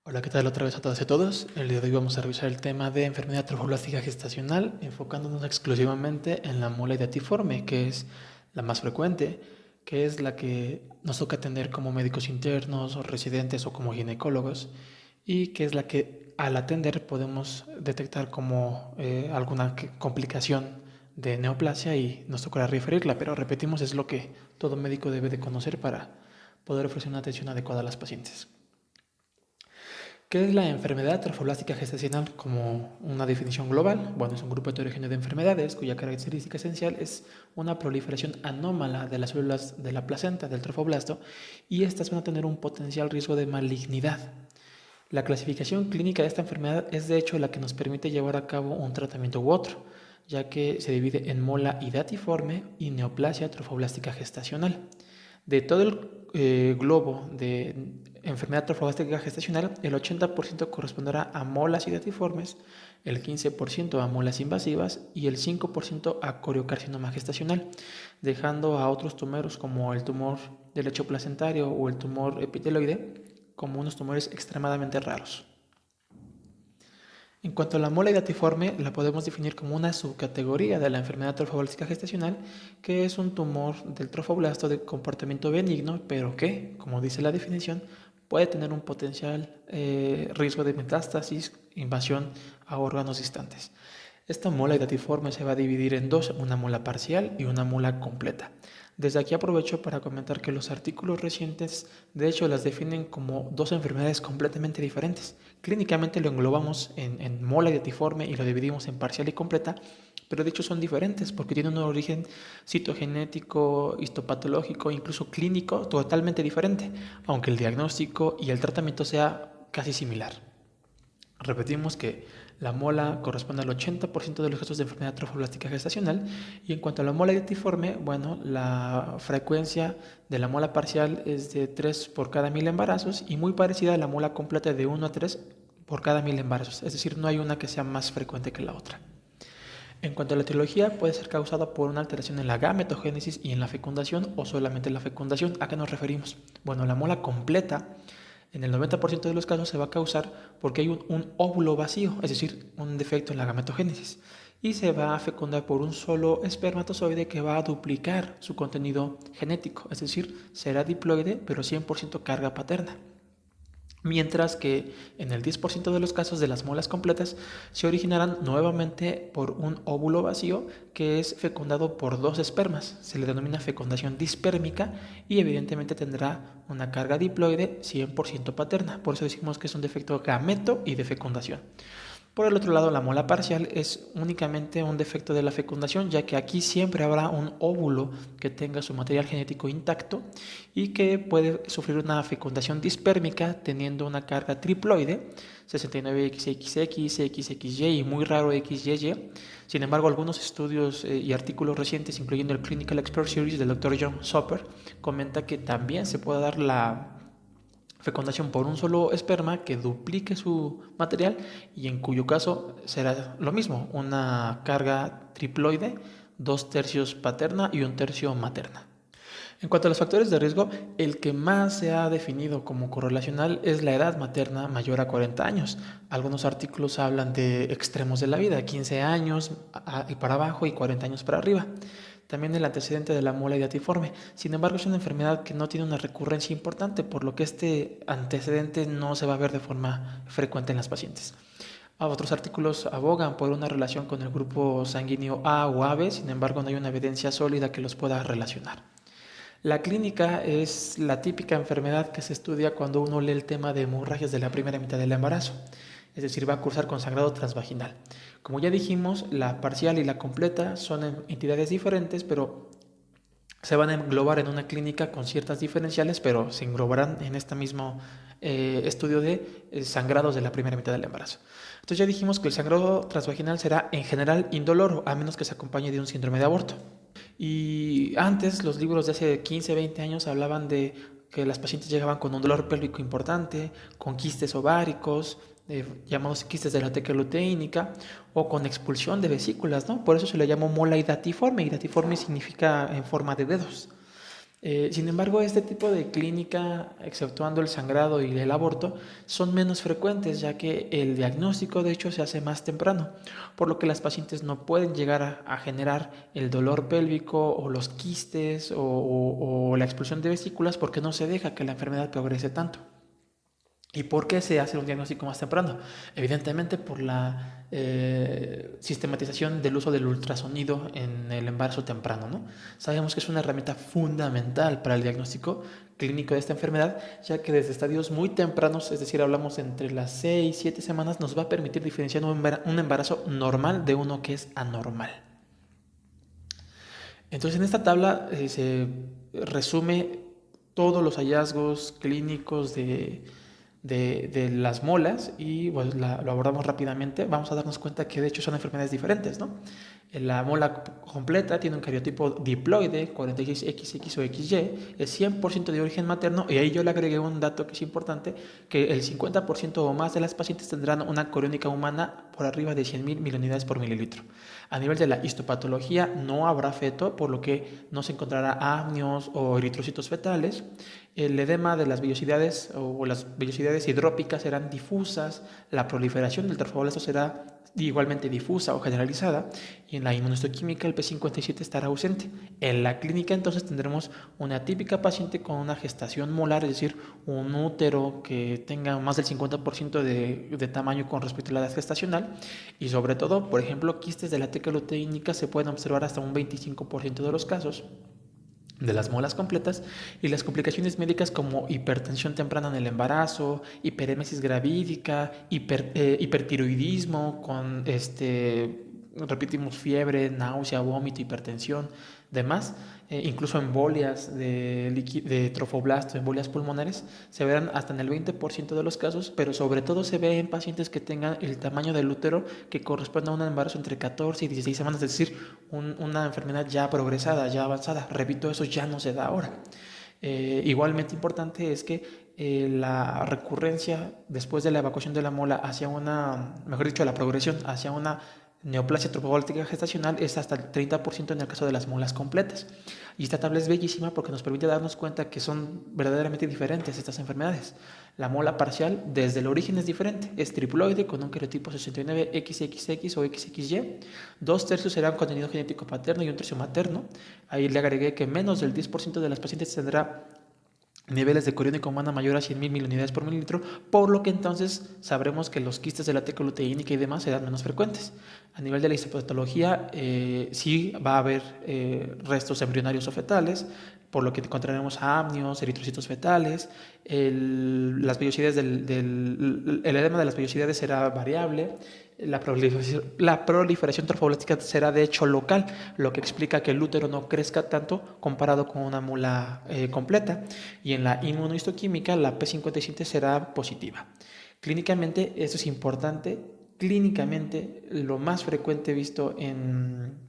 Hola, ¿qué tal otra vez a todas y a todos? El día de hoy vamos a revisar el tema de enfermedad trofoblástica gestacional, enfocándonos exclusivamente en la mola hidatiforme, que es la más frecuente, que es la que nos toca atender como médicos internos o residentes o como ginecólogos, y que es la que al atender podemos detectar como alguna complicación de neoplasia y nos tocará referirla, pero repetimos, es lo que todo médico debe de conocer para poder ofrecer una atención adecuada a las pacientes. ¿Qué es la enfermedad trofoblástica gestacional como una definición global? Bueno, es un grupo heterogéneo de enfermedades cuya característica esencial es una proliferación anómala de las células de la placenta del trofoblasto y estas van a tener un potencial riesgo de malignidad. La clasificación clínica de esta enfermedad es de hecho la que nos permite llevar a cabo un tratamiento u otro, ya que se divide en mola hidatiforme y neoplasia trofoblástica gestacional. De todo el globo de enfermedad trofoblástica gestacional, el 80% corresponderá a molas hidatiformes, el 15% a molas invasivas y el 5% a coriocarcinoma gestacional, dejando a otros tumores como el tumor del lecho placentario o el tumor epiteloide como unos tumores extremadamente raros. En cuanto a la mola hidatiforme, la podemos definir como una subcategoría de la enfermedad trofoblástica gestacional, que es un tumor del trofoblasto de comportamiento benigno, pero que, como dice la definición, puede tener un potencial riesgo de metástasis, invasión a órganos distantes. Esta mola hidatiforme se va a dividir en dos, una mola parcial y una mola completa. Desde aquí aprovecho para comentar que los artículos recientes de hecho las definen como dos enfermedades completamente diferentes. Clínicamente lo englobamos en mola hidatiforme y lo dividimos en parcial y completa, pero de hecho son diferentes porque tienen un origen citogenético, histopatológico, incluso clínico totalmente diferente, aunque el diagnóstico y el tratamiento sea casi similar. Repetimos que la mola corresponde al 80% de los casos de enfermedad trofoblástica gestacional y en cuanto a la mola hidatiforme, bueno, la frecuencia de la mola parcial es de 3 por cada 1000 embarazos y muy parecida a la mola completa de 1 a 3 por cada 1000 embarazos, es decir, no hay una que sea más frecuente que la otra. En cuanto a la etiología, puede ser causada por una alteración en la gametogénesis y en la fecundación o solamente en la fecundación. ¿A qué nos referimos? Bueno, la mola completa en el 90% de los casos se va a causar porque hay un óvulo vacío, es decir, un defecto en la gametogénesis, y se va a fecundar por un solo espermatozoide que va a duplicar su contenido genético, es decir, será diploide pero 100% carga paterna. Mientras que en el 10% de los casos de las molas completas se originarán nuevamente por un óvulo vacío que es fecundado por dos espermas. Se le denomina fecundación dispérmica y evidentemente tendrá una carga diploide 100% paterna. Por eso decimos que es un defecto gameto y de fecundación. Por el otro lado, la mola parcial es únicamente un defecto de la fecundación, ya que aquí siempre habrá un óvulo que tenga su material genético intacto y que puede sufrir una fecundación dispérmica teniendo una carga triploide, 69XXX, XXY y muy raro XYY. Sin embargo, algunos estudios y artículos recientes, incluyendo el Clinical Expert Series del Dr. John Soper, comenta que también se puede dar la fecundación por un solo esperma que duplique su material y en cuyo caso será lo mismo, una carga triploide, 2/3 paterna y 1/3 materna. En cuanto a los factores de riesgo, el que más se ha definido como correlacional es la edad materna mayor a 40 años. Algunos artículos hablan de extremos de la vida, 15 años y para abajo y 40 años para arriba. También el antecedente de la mola hidatiforme. Sin embargo, es una enfermedad que no tiene una recurrencia importante, por lo que este antecedente no se va a ver de forma frecuente en las pacientes. Otros artículos abogan por una relación con el grupo sanguíneo A o AB, sin embargo no hay una evidencia sólida que los pueda relacionar. La clínica es la típica enfermedad que se estudia cuando uno lee el tema de hemorragias de la primera mitad del embarazo, es decir, va a cursar con sangrado transvaginal. Como ya dijimos, la parcial y la completa son entidades diferentes, pero se van a englobar en una clínica con ciertas diferenciales, pero se englobarán en este mismo estudio de sangrados de la primera mitad del embarazo. Entonces ya dijimos que el sangrado transvaginal será en general indoloro, a menos que se acompañe de un síndrome de aborto. Y antes los libros de hace 15, 20 años hablaban de que las pacientes llegaban con un dolor pélvico importante, con quistes ováricos, llamados quistes de la teca luteínica, o con expulsión de vesículas, ¿no? Por eso se le llamó mola hidatiforme. Hidatiforme significa en forma de dedos. Sin embargo, este tipo de clínica, exceptuando el sangrado y el aborto, son menos frecuentes, ya que el diagnóstico de hecho se hace más temprano, por lo que las pacientes no pueden llegar a generar el dolor pélvico o los quistes o la expulsión de vesículas porque no se deja que la enfermedad progrese tanto. ¿Y por qué se hace un diagnóstico más temprano? Evidentemente por la sistematización del uso del ultrasonido en el embarazo temprano, ¿no? Sabemos que es una herramienta fundamental para el diagnóstico clínico de esta enfermedad, ya que desde estadios muy tempranos, es decir, hablamos entre las 6 y 7 semanas, nos va a permitir diferenciar un embarazo normal de uno que es anormal. Entonces, en esta tabla se resume todos los hallazgos clínicos de las molas y pues, lo abordamos rápidamente. Vamos a darnos cuenta que de hecho son enfermedades diferentes, ¿no? La mola completa tiene un cariotipo diploide, 46XX o XY, es 100% de origen materno y ahí yo le agregué un dato que es importante, que el 50% o más de las pacientes tendrán una coriónica humana por arriba de 100.000 milunidades por mililitro. A nivel de la histopatología no habrá feto, por lo que no se encontrará amnios o eritrocitos fetales. El edema de las vellosidades o las vellosidades hidrópicas serán difusas, la proliferación del trofoblasto será igualmente difusa o generalizada y en la inmunohistoquímica el P57 estará ausente. En la clínica entonces tendremos una típica paciente con una gestación molar, es decir, un útero que tenga más del 50% de tamaño con respecto a la edad gestacional y sobre todo, por ejemplo, quistes de la teca luteínica se pueden observar hasta un 25% de los casos de las molas completas y las complicaciones médicas como hipertensión temprana en el embarazo, hiperémesis gravídica, hipertiroidismo con repetimos fiebre, náusea, vómito, hipertensión, demás, incluso embolias de trofoblasto, embolias pulmonares, se verán hasta en el 20% de los casos, pero sobre todo se ve en pacientes que tengan el tamaño del útero que corresponde a un embarazo entre 14 y 16 semanas, es decir, una enfermedad ya progresada, ya avanzada. Repito, eso ya no se da ahora. Igualmente importante es que la recurrencia después de la evacuación de la mola hacia mejor dicho, la progresión hacia una neoplasia trofobóltica gestacional es hasta el 30% en el caso de las molas completas. Y esta tabla es bellísima porque nos permite darnos cuenta que son verdaderamente diferentes estas enfermedades. La mola parcial desde el origen es diferente, es triploide con un cariotipo 69XXX o XXY, 2/3 será contenido genético paterno y 1/3 materno. Ahí le agregué que menos del 10% de las pacientes tendrá niveles de coriónica humana mayor a 100.000 milunidades por mililitro, por lo que entonces sabremos que los quistes de la teca luteínica y demás serán menos frecuentes. A nivel de la histopatología, sí va a haber restos embrionarios o fetales, por lo que encontraremos amnios, eritrocitos fetales, las vellosidades el edema de las vellosidades será variable, la proliferación trofoblástica será de hecho local, lo que explica que el útero no crezca tanto comparado con una mula completa. Y en la inmunohistoquímica la P57 será positiva. Clínicamente, esto es importante, clínicamente lo más frecuente visto en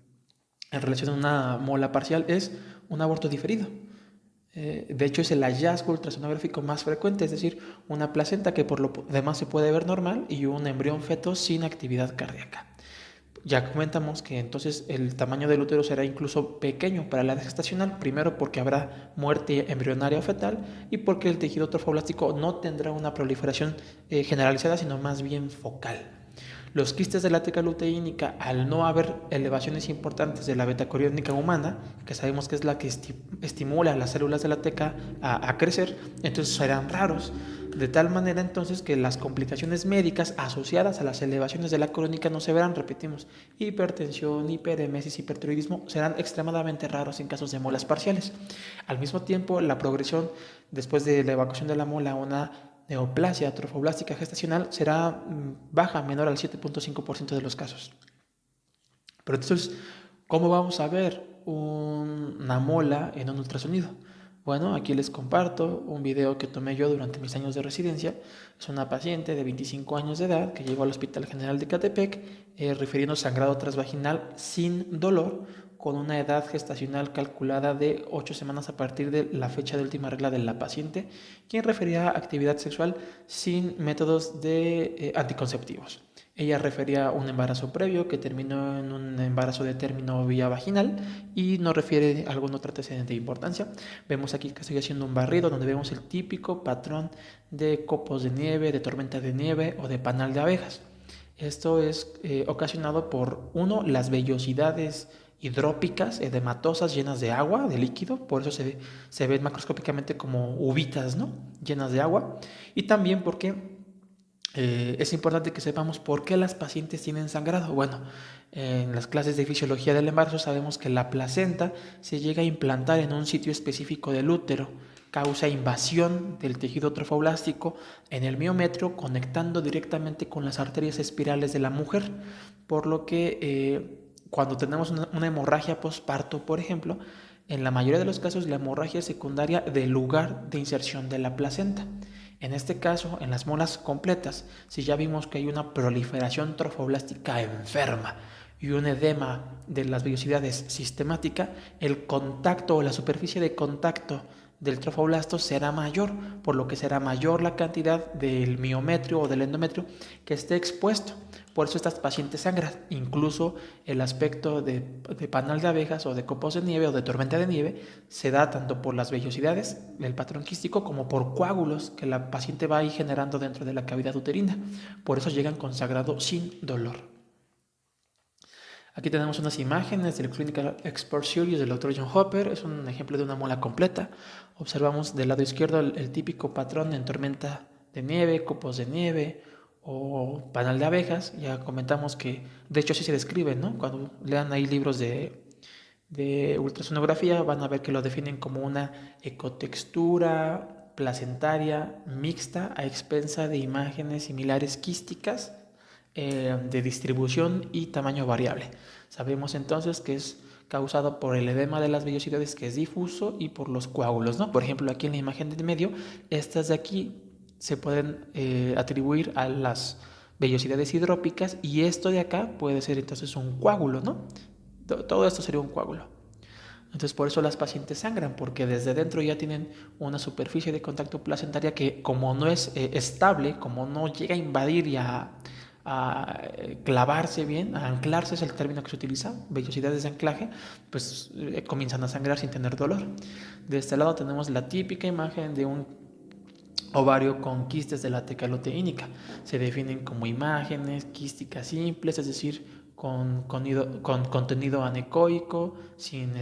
relación a una mola parcial es un aborto diferido. De hecho es el hallazgo ultrasonográfico más frecuente, es decir, una placenta que por lo demás se puede ver normal y un embrión feto sin actividad cardíaca. Ya comentamos que entonces el tamaño del útero será incluso pequeño para la edad gestacional, primero porque habrá muerte embrionaria o fetal y porque el tejido trofoblástico no tendrá una proliferación generalizada, sino más bien focal. Los quistes de la teca luteínica, al no haber elevaciones importantes de la betacoriónica humana, que sabemos que es la que estimula a las células de la teca a crecer, entonces serán raros. De tal manera entonces que las complicaciones médicas asociadas a las elevaciones de la crónica no se verán, repetimos, hipertensión, hiperemesis, hipertiroidismo serán extremadamente raros en casos de molas parciales. Al mismo tiempo, la progresión después de la evacuación de la mola a una neoplasia trofoblástica gestacional será baja, menor al 7.5% de los casos. Pero entonces, ¿cómo vamos a ver una mola en un ultrasonido? Bueno, aquí les comparto un video que tomé yo durante mis años de residencia. Es una paciente de 25 años de edad que llegó al Hospital General de Catepec refiriendo sangrado transvaginal sin dolor con una edad gestacional calculada de 8 semanas a partir de la fecha de última regla de la paciente, quien refería a actividad sexual sin métodos anticonceptivos. Ella refería a un embarazo previo que terminó en un embarazo de término vía vaginal y no refiere a algún otro antecedente de importancia. Vemos aquí que estoy haciendo un barrido donde vemos el típico patrón de copos de nieve, de tormenta de nieve o de panal de abejas. Esto es ocasionado por, uno, las vellosidades hidrópicas, edematosas, llenas de agua, de líquido, por eso se ven macroscópicamente como uvitas, ¿no? Llenas de agua, y también porque es importante que sepamos por qué las pacientes tienen sangrado. Bueno, en las clases de fisiología del embarazo sabemos que la placenta se llega a implantar en un sitio específico del útero, causa invasión del tejido trofoblástico en el miometrio, conectando directamente con las arterias espirales de la mujer, por lo que cuando tenemos una hemorragia postparto, por ejemplo, en la mayoría de los casos la hemorragia es secundaria del lugar de inserción de la placenta. En este caso, en las molas completas, si ya vimos que hay una proliferación trofoblástica enferma y un edema de las vellosidades sistemática, el contacto o la superficie de contacto del trofoblasto será mayor, por lo que será mayor la cantidad del miometrio o del endometrio que esté expuesto. Por eso estas pacientes sangran. Incluso el aspecto de panal de abejas o de copos de nieve o de tormenta de nieve se da tanto por las vellosidades del patrón quístico como por coágulos que la paciente va ahí generando dentro de la cavidad uterina. Por eso llegan con sangrado sin dolor. Aquí tenemos unas imágenes del Clinical Expert Series del Dr. John Hopper. Es un ejemplo de una mola completa. Observamos del lado izquierdo el típico patrón en tormenta de nieve, copos de nieve o panal de abejas. Ya comentamos que de hecho así se describe, ¿no? Cuando lean ahí libros de ultrasonografía van a ver que lo definen como una ecotextura placentaria mixta a expensa de imágenes similares quísticas de distribución y tamaño variable. Sabemos entonces que es causado por el edema de las vellosidades, que es difuso, y por los coágulos, ¿no? Por ejemplo, aquí en la imagen de medio, estas de aquí se pueden atribuir a las vellosidades hidrópicas, y esto de acá puede ser entonces un coágulo, ¿no? Todo esto sería un coágulo. Entonces por eso las pacientes sangran, porque desde dentro ya tienen una superficie de contacto placentaria que, como no es estable, como no llega a invadir y a clavarse bien, a anclarse es el término que se utiliza, vellosidades de anclaje, pues comienzan a sangrar sin tener dolor. De este lado tenemos la típica imagen de un ovario con quistes de la teca luteínica. Se definen como imágenes quísticas simples, es decir, con contenido anecoico, sin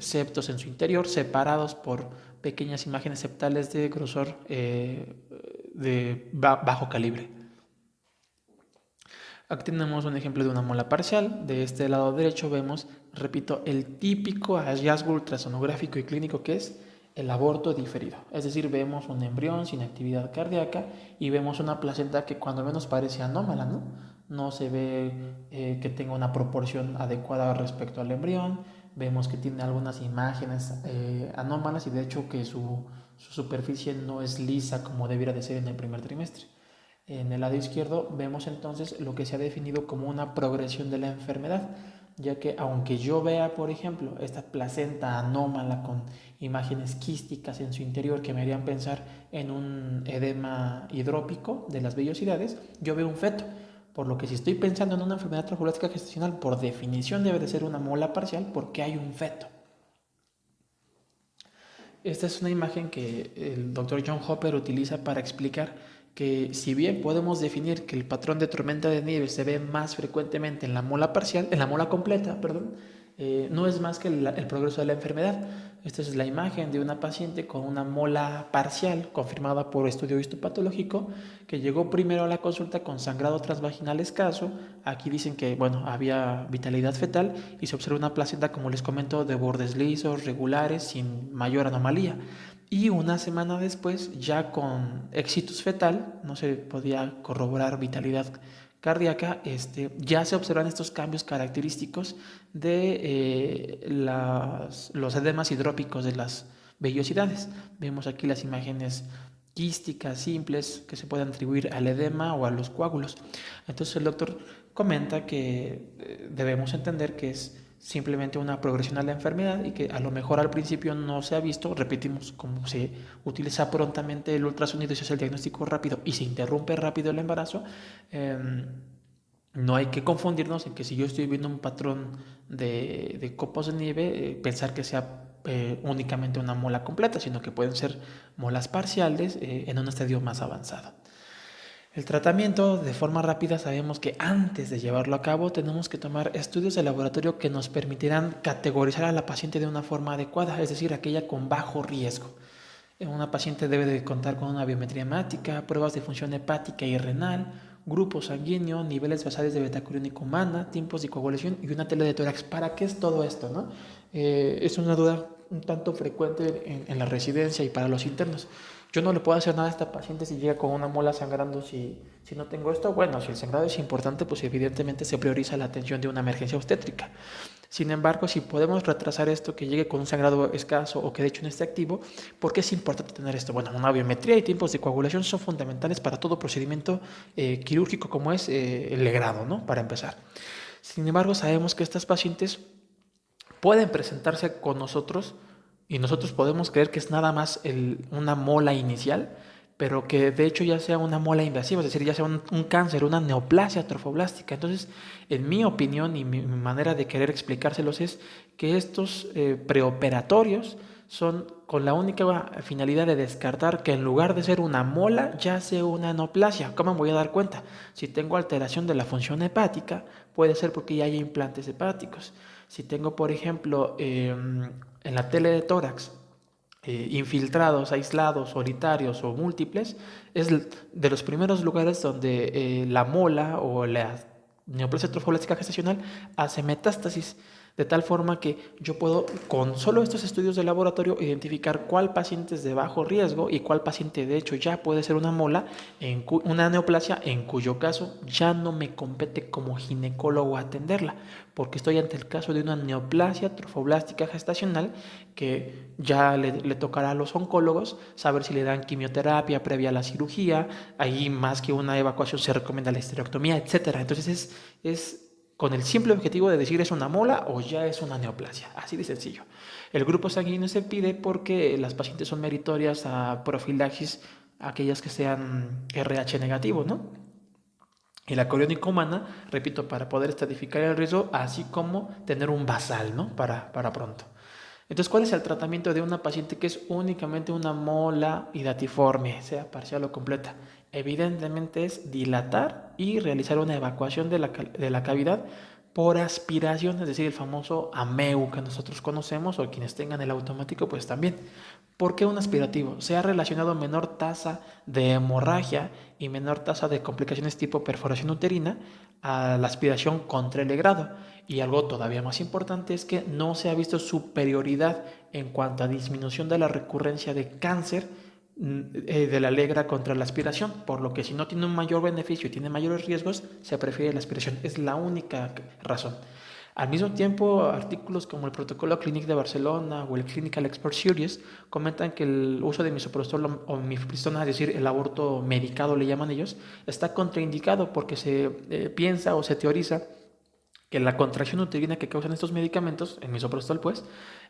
septos en su interior, separados por pequeñas imágenes septales de grosor de bajo calibre. Aquí tenemos un ejemplo de una mola parcial. De este lado derecho vemos, repito, el típico hallazgo ultrasonográfico y clínico que es el aborto diferido. Es decir, vemos un embrión sin actividad cardíaca y vemos una placenta que cuando menos parece anómala, ¿no? No se ve que tenga una proporción adecuada respecto al embrión. Vemos que tiene algunas imágenes anómalas y de hecho que su superficie no es lisa como debiera de ser en el primer trimestre. En el lado izquierdo vemos entonces lo que se ha definido como una progresión de la enfermedad, ya que aunque yo vea, por ejemplo, esta placenta anómala con imágenes quísticas en su interior que me harían pensar en un edema hidrópico de las vellosidades, yo veo un feto. Por lo que si estoy pensando en una enfermedad trofoblástica gestacional, por definición debe de ser una mola parcial porque hay un feto. Esta es una imagen que el Dr. John Hopper utiliza para explicar que si bien podemos definir que el patrón de tormenta de nieve se ve más frecuentemente en la mola parcial, en la mola completa, perdón, no es más que el progreso de la enfermedad. Esta es la imagen de una paciente con una mola parcial confirmada por estudio histopatológico que llegó primero a la consulta con sangrado transvaginal escaso. Aquí dicen que bueno, había vitalidad fetal y se observa una placenta, como les comento, de bordes lisos, regulares, sin mayor anomalía. Y una semana después, ya con éxitus fetal, no se podía corroborar vitalidad cardíaca, ya se observan estos cambios característicos de los edemas hidrópicos de las vellosidades. Vemos aquí las imágenes quísticas simples que se pueden atribuir al edema o a los coágulos. Entonces el doctor comenta que debemos entender que es simplemente una progresión a la enfermedad y que a lo mejor al principio no se ha visto, repetimos, como se utiliza prontamente el ultrasonido y se hace el diagnóstico rápido y se interrumpe rápido el embarazo, No hay que confundirnos en que si yo estoy viendo un patrón de copos de nieve, pensar que sea únicamente una mola completa, sino que pueden ser molas parciales en un estadio más avanzado. El tratamiento de forma rápida sabemos que antes de llevarlo a cabo tenemos que tomar estudios de laboratorio que nos permitirán categorizar a la paciente de una forma adecuada, es decir, aquella con bajo riesgo. Una paciente debe de contar con una biometría hemática, pruebas de función hepática y renal, grupo sanguíneo, niveles basales de betacoriónica humana, tiempos de coagulación y una tele de tórax. ¿Para qué es todo esto, no? Es una duda un tanto frecuente en la residencia y para los internos. Yo no le puedo hacer nada a esta paciente si llega con una mola sangrando si no tengo esto. Bueno, si el sangrado es importante, pues evidentemente se prioriza la atención de una emergencia obstétrica. Sin embargo, si podemos retrasar esto, que llegue con un sangrado escaso o que de hecho no esté activo, ¿por qué es importante tener esto? Bueno, una biometría y tiempos de coagulación son fundamentales para todo procedimiento quirúrgico como es el legrado, ¿no? Para empezar. Sin embargo, sabemos que estas pacientes pueden presentarse con nosotros y nosotros podemos creer que es nada más una mola inicial, pero que de hecho ya sea una mola invasiva, es decir, ya sea un cáncer, una neoplasia trofoblástica. Entonces, en mi opinión y mi manera de querer explicárselos es que estos preoperatorios son con la única finalidad de descartar que en lugar de ser una mola, ya sea una neoplasia. ¿Cómo me voy a dar cuenta? Si tengo alteración de la función hepática, puede ser porque ya hay implantes hepáticos. Si tengo, por ejemplo, en la tele de tórax, infiltrados, aislados, solitarios o múltiples, es de los primeros lugares donde la mola o la neoplasia trofoblástica gestacional hace metástasis, de tal forma que yo puedo, con solo estos estudios de laboratorio, identificar cuál paciente es de bajo riesgo y cuál paciente de hecho ya puede ser una mola, una neoplasia, en cuyo caso ya no me compete como ginecólogo atenderla, porque estoy ante el caso de una neoplasia trofoblástica gestacional que ya le tocará a los oncólogos saber si le dan quimioterapia previa a la cirugía. Ahí más que una evacuación se recomienda la histerectomía, etcétera. Entonces es con el simple objetivo de decir es una mola o ya es una neoplasia, así de sencillo. El grupo sanguíneo se pide porque las pacientes son meritorias a profilaxis, aquellas que sean RH negativo, ¿no? Y la coriónica humana, repito, para poder estratificar el riesgo, así como tener un basal, ¿no? Para pronto. Entonces, ¿cuál es el tratamiento de una paciente que es únicamente una mola hidatiforme, sea parcial o completa? Evidentemente es dilatar y realizar una evacuación de la cavidad por aspiración, es decir, el famoso AMEU que nosotros conocemos, o quienes tengan el automático, pues también. ¿Por qué un aspirativo? Se ha relacionado menor tasa de hemorragia y menor tasa de complicaciones tipo perforación uterina a la aspiración contra el legrado. Y algo todavía más importante es que no se ha visto superioridad en cuanto a disminución de la recurrencia de cáncer de la legra contra la aspiración, por lo que si no tiene un mayor beneficio y tiene mayores riesgos, se prefiere la aspiración. Es la única razón. Al mismo tiempo, artículos como el Protocolo Clinic de Barcelona o el Clinical Expert Series comentan que el uso de misoprostol o mifepristona, es decir, el aborto medicado le llaman ellos, está contraindicado porque se piensa o se teoriza que la contracción uterina que causan estos medicamentos, el misoprostol pues,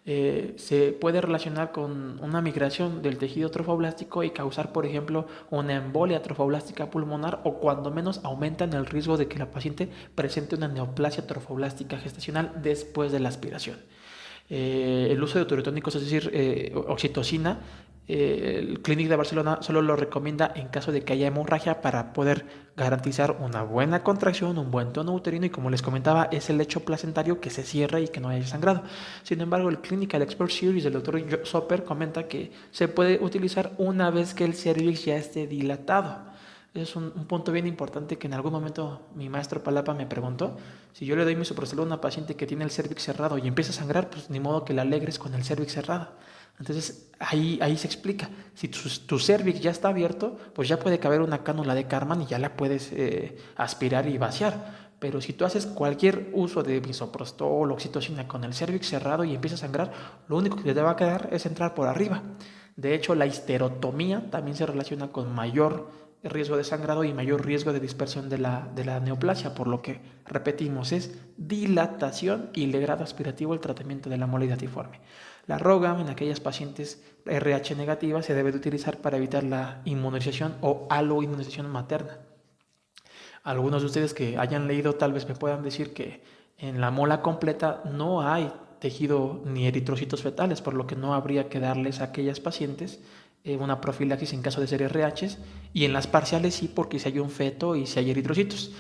se puede relacionar con una migración del tejido trofoblástico y causar, por ejemplo, una embolia trofoblástica pulmonar, o cuando menos aumentan el riesgo de que la paciente presente una neoplasia trofoblástica gestacional después de la aspiración. El uso de uterotónicos, es decir, oxitocina, el Clinic de Barcelona solo lo recomienda en caso de que haya hemorragia para poder garantizar una buena contracción, un buen tono uterino y, como les comentaba, es el lecho placentario que se cierra y que no haya sangrado. Sin embargo, el Clinical Expert Series del Dr. Soper comenta que se puede utilizar una vez que el cervix ya esté dilatado. Es un punto bien importante que en algún momento mi maestro Palapa me preguntó. Si yo le doy misoprostol a una paciente que tiene el cervix cerrado y empieza a sangrar, pues ni modo que la alegres con el cervix cerrado. Entonces ahí se explica. Si tu cervix ya está abierto, pues ya puede caber una cánula de Karman y ya la puedes aspirar y vaciar. Pero si tú haces cualquier uso de misoprostol o oxitocina con el cervix cerrado y empieza a sangrar, lo único que te va a quedar es entrar por arriba. De hecho, la histerotomía también se relaciona con mayor riesgo de sangrado y mayor riesgo de dispersión de la neoplasia, por lo que, repetimos, es dilatación y legrado aspirativo el tratamiento de la mola hidatiforme. La ROGAM en aquellas pacientes RH negativas se debe de utilizar para evitar la inmunización o aloinmunización materna. Algunos de ustedes que hayan leído tal vez me puedan decir que en la mola completa no hay tejido ni eritrocitos fetales, por lo que no habría que darles a aquellas pacientes una profilaxis en caso de ser RHs, y en las parciales sí, porque si hay un feto y si hay eritrocitos.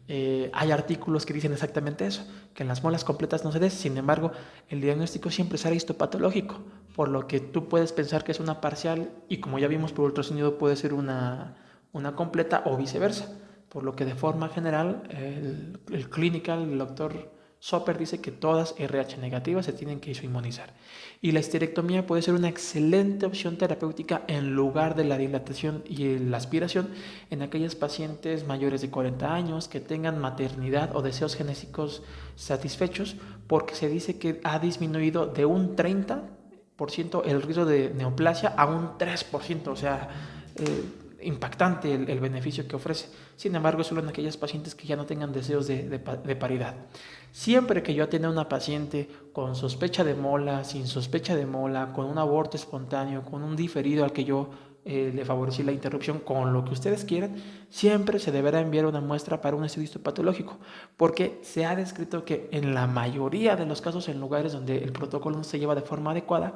Hay artículos que dicen exactamente eso, que en las molas completas no se des. Sin embargo, el diagnóstico siempre será histopatológico, por lo que tú puedes pensar que es una parcial y, como ya vimos por ultrasonido, puede ser una completa o viceversa. Por lo que de forma general el clinical, el doctor Soper, dice que todas RH negativas se tienen que isoinmunizar. Y la histerectomía puede ser una excelente opción terapéutica en lugar de la dilatación y la aspiración en aquellas pacientes mayores de 40 años que tengan maternidad o deseos genéticos satisfechos, porque se dice que ha disminuido de un 30% el riesgo de neoplasia a un 3%, o sea, impactante el beneficio que ofrece. Sin embargo, solo en aquellas pacientes que ya no tengan deseos de paridad. Siempre que yo atienda a una paciente con sospecha de mola, sin sospecha de mola, con un aborto espontáneo, con un diferido al que yo le favorecí la interrupción, con lo que ustedes quieran, siempre se deberá enviar una muestra para un estudio histopatológico, porque se ha descrito que en la mayoría de los casos, en lugares donde el protocolo no se lleva de forma adecuada,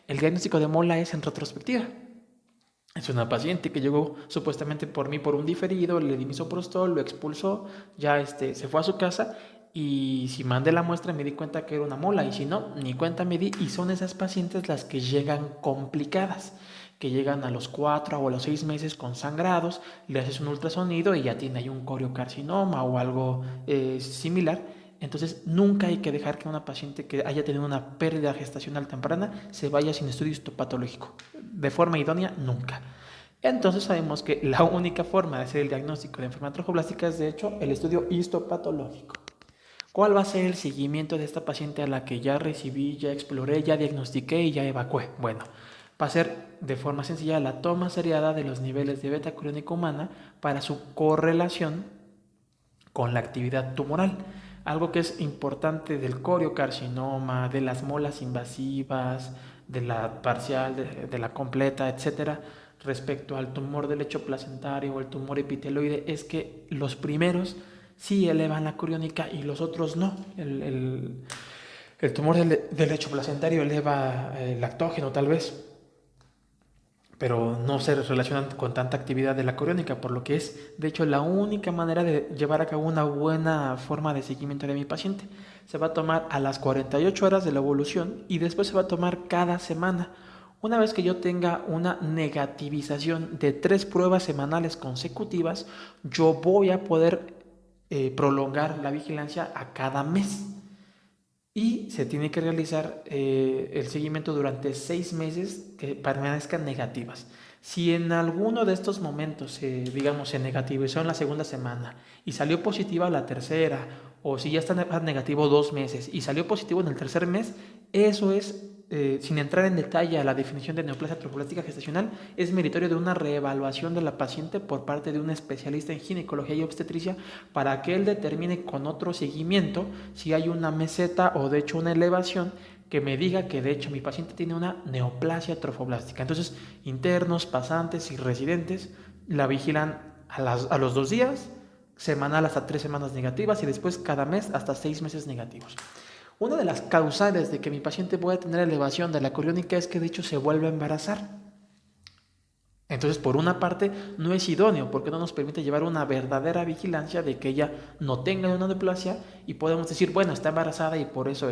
el diagnóstico de mola es en retrospectiva. Es una paciente que llegó supuestamente por mí por un diferido, le di misoprostol, lo expulsó, ya se fue a su casa, y si mandé la muestra me di cuenta que era una mola, y si no, ni cuenta me di. Y son esas pacientes las que llegan complicadas, que llegan a los 4 o a los 6 meses con sangrados, le haces un ultrasonido y ya tiene ahí un coriocarcinoma o algo similar. Entonces nunca hay que dejar que una paciente que haya tenido una pérdida gestacional temprana se vaya sin estudio histopatológico. De forma idónea, nunca. Entonces sabemos que la única forma de hacer el diagnóstico de enfermedad trofoblástica es, de hecho, el estudio histopatológico. ¿Cuál va a ser el seguimiento de esta paciente a la que ya recibí, ya exploré, ya diagnostiqué y ya evacué? Bueno, va a ser de forma sencilla la toma seriada de los niveles de beta-acurónica humana para su correlación con la actividad tumoral. Algo que es importante del coriocarcinoma, de las molas invasivas, de la parcial, de la completa, etcétera, respecto al tumor del lecho placentario o el tumor epiteloide, es que los primeros sí elevan la coriónica y los otros no. El tumor del lecho placentario eleva el lactógeno tal vez, pero no se relacionan con tanta actividad de la coriónica, por lo que es, de hecho, la única manera de llevar a cabo una buena forma de seguimiento de mi paciente. Se va a tomar a las 48 horas de la evolución y después se va a tomar cada semana. Una vez que yo tenga una negativización de 3 pruebas semanales consecutivas, yo voy a poder prolongar la vigilancia a cada mes. Y se tiene que realizar el seguimiento durante 6 meses que permanezcan negativas. Si en alguno de estos momentos, digamos, se negativizó en la segunda semana y salió positiva la tercera, o si ya está negativo 2 meses y salió positivo en el tercer mes, eso es, sin entrar en detalle a la definición de neoplasia trofoblástica gestacional, es meritorio de una reevaluación de la paciente por parte de un especialista en ginecología y obstetricia para que él determine con otro seguimiento si hay una meseta o de hecho una elevación que me diga que de hecho mi paciente tiene una neoplasia trofoblástica. Entonces, internos, pasantes y residentes la vigilan a los 2 días, semanal hasta 3 semanas negativas y después cada mes hasta 6 meses negativos. Una de las causales de que mi paciente pueda tener elevación de la coriónica es que de hecho se vuelve a embarazar. Entonces, por una parte, no es idóneo porque no nos permite llevar una verdadera vigilancia de que ella no tenga una neoplasia y podemos decir, bueno, está embarazada y por eso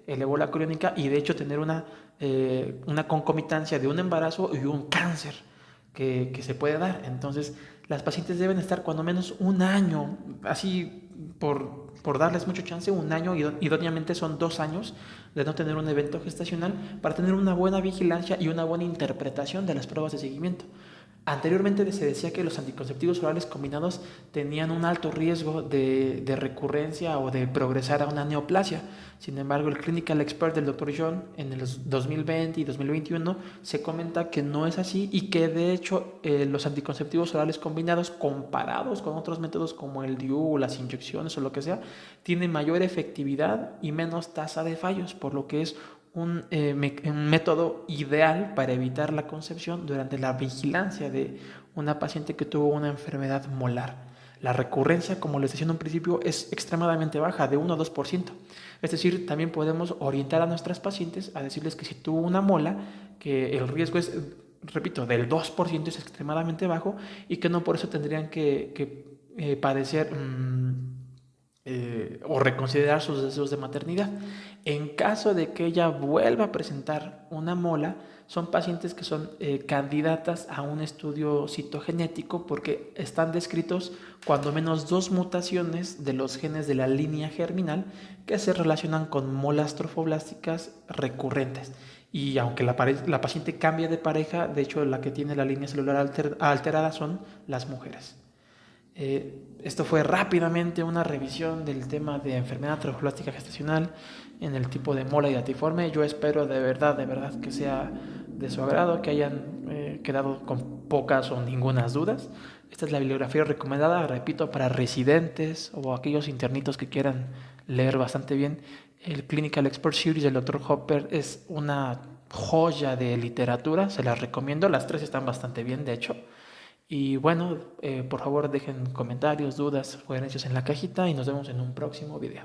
elevó la coriónica, y de hecho tener una concomitancia de un embarazo y un cáncer que se puede dar. Entonces, las pacientes deben estar cuando menos un año, así por darles mucho chance, un año, idóneamente son 2 años de no tener un evento gestacional para tener una buena vigilancia y una buena interpretación de las pruebas de seguimiento. Anteriormente se decía que los anticonceptivos orales combinados tenían un alto riesgo de recurrencia o de progresar a una neoplasia. Sin embargo, el Clinical Expert del Dr. John en el 2020 y 2021 se comenta que no es así y que de hecho los anticonceptivos orales combinados comparados con otros métodos como el DIU o las inyecciones o lo que sea, tienen mayor efectividad y menos tasa de fallos, por lo que es un método ideal para evitar la concepción durante la vigilancia de una paciente que tuvo una enfermedad molar. La recurrencia, como les decía en un principio, es extremadamente baja, de 1 a 2%. Es decir, también podemos orientar a nuestras pacientes a decirles que si tuvo una mola, que el riesgo es, repito, del 2%, es extremadamente bajo, y que no por eso tendrían que padecer o reconsiderar sus deseos de maternidad. En caso de que ella vuelva a presentar una mola, son pacientes que son candidatas a un estudio citogenético porque están descritos cuando menos 2 mutaciones de los genes de la línea germinal que se relacionan con molas trofoblásticas recurrentes. Y aunque la paciente cambie de pareja, de hecho la que tiene la línea celular alterada son las mujeres. Esto fue rápidamente una revisión del tema de enfermedad trofoblástica gestacional en el tipo de mola y datiforme. Yo espero de verdad que sea de su agrado, que hayan quedado con pocas o ningunas dudas. Esta es la bibliografía recomendada, repito, para residentes o aquellos internitos que quieran leer bastante bien. El Clinical Expert Series del Dr. Hopper es una joya de literatura, se las recomiendo, las 3 están bastante bien, de hecho. Y bueno, por favor dejen comentarios, dudas, sugerencias en la cajita y nos vemos en un próximo video.